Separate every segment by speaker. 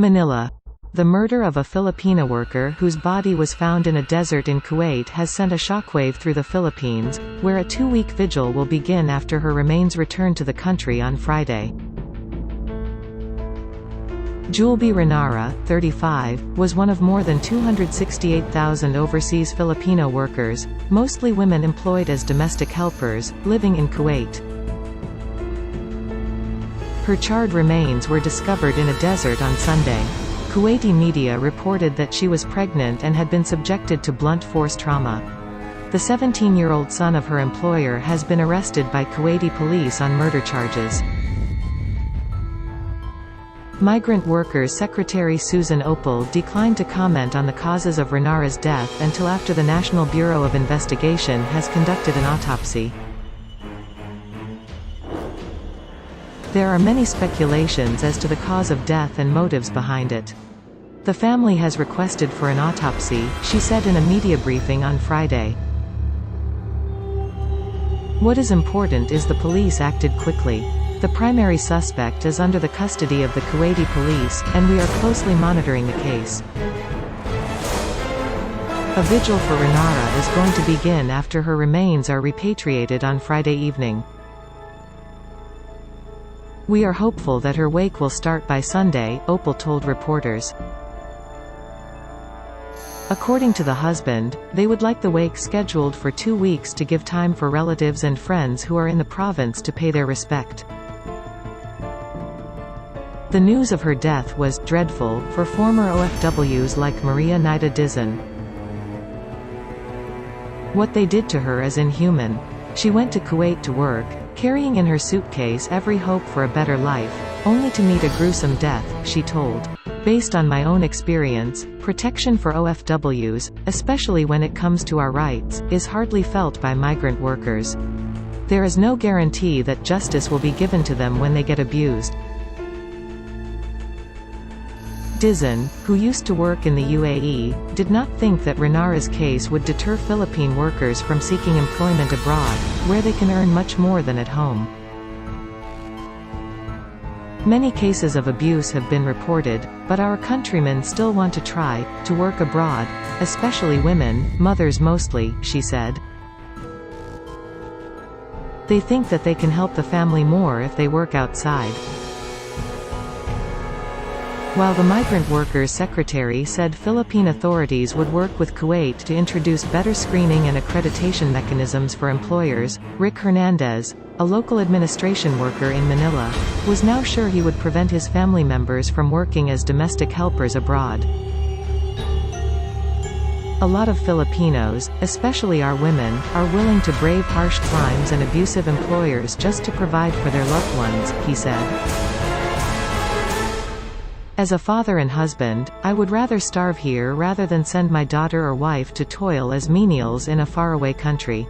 Speaker 1: Manila. The murder of a Filipina worker whose body was found in a desert in Kuwait has sent a shockwave through the Philippines, where a 2-week vigil will begin after her remains return to the country on Friday. Julby Renara, 35, was one of more than 268,000 overseas Filipino workers, mostly women employed as domestic helpers, living in Kuwait. Her charred remains were discovered in a desert on Sunday. Kuwaiti media reported that she was pregnant and had been subjected to blunt force trauma. The 17-year-old son of her employer has been arrested by Kuwaiti police on murder charges. Migrant Workers Secretary Susan Opal declined to comment on the causes of Renara's death until after the National Bureau of Investigation has conducted an autopsy. There are many speculations as to the cause of death and motives behind it. The family has requested for an autopsy, she said in a media briefing on Friday. What is important is the police acted quickly. The primary suspect is under the custody of the Kuwaiti police, and we are closely monitoring the case. A vigil for Renara is going to begin after her remains are repatriated on Friday evening. We are hopeful that her wake will start by Sunday, Opal told reporters. According to the husband, they would like the wake scheduled for 2 weeks to give time for relatives and friends who are in the province to pay their respect. The news of her death was dreadful for former OFWs like Maria Nida Dizon. What they did to her is inhuman. She went to Kuwait to work, carrying in her suitcase every hope for a better life, only to meet a gruesome death, she told. Based on my own experience, protection for OFWs, especially when it comes to our rights, is hardly felt by migrant workers. There is no guarantee that justice will be given to them when they get abused. Dizon, who used to work in the UAE, did not think that Renara's case would deter Philippine workers from seeking employment abroad, where they can earn much more than at home. Many cases of abuse have been reported, but our countrymen still want to try to work abroad, especially women, mothers mostly, she said. They think that they can help the family more if they work outside. While the Migrant Workers Secretary said Philippine authorities would work with Kuwait to introduce better screening and accreditation mechanisms for employers, Rick Hernandez, a local administration worker in Manila, was now sure he would prevent his family members from working as domestic helpers abroad. A lot of Filipinos, especially our women, are willing to brave harsh climes and abusive employers just to provide for their loved ones, he said. As a father and husband, I would rather starve here rather than send my daughter or wife to toil as menials in a faraway country.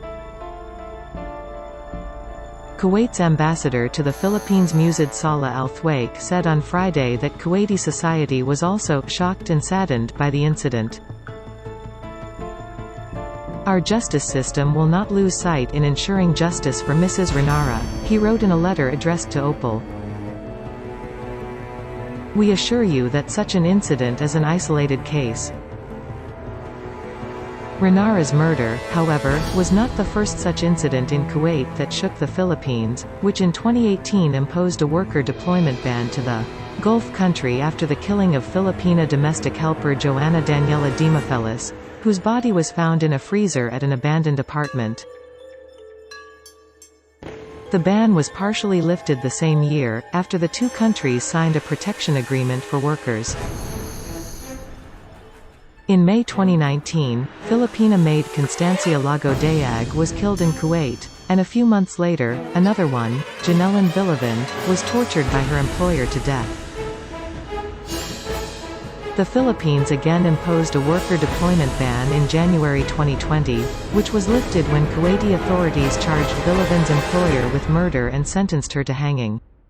Speaker 1: Kuwait's ambassador to the Philippines Mujid Salah Al-Thwaik said on Friday that Kuwaiti society was also shocked and saddened by the incident. Our justice system will not lose sight in ensuring justice for Mrs. Renara, he wrote in a letter addressed to Opal. We assure you that such an incident is an isolated case. Renara's murder, however, was not the first such incident in Kuwait that shook the Philippines, which in 2018 imposed a worker deployment ban to the Gulf country after the killing of Filipina domestic helper Joanna Daniela Dimafelis, whose body was found in a freezer at an abandoned apartment. The ban was partially lifted the same year, after the two countries signed a protection agreement for workers. In May 2019, Filipina maid Constancia Lago Dayag was killed in Kuwait, and a few months later, another one, Janellen Villavind, was tortured by her employer to death. The Philippines again imposed a worker deployment ban in January 2020, which was lifted when Kuwaiti authorities charged Villavind's employer with murder and sentenced her to hanging.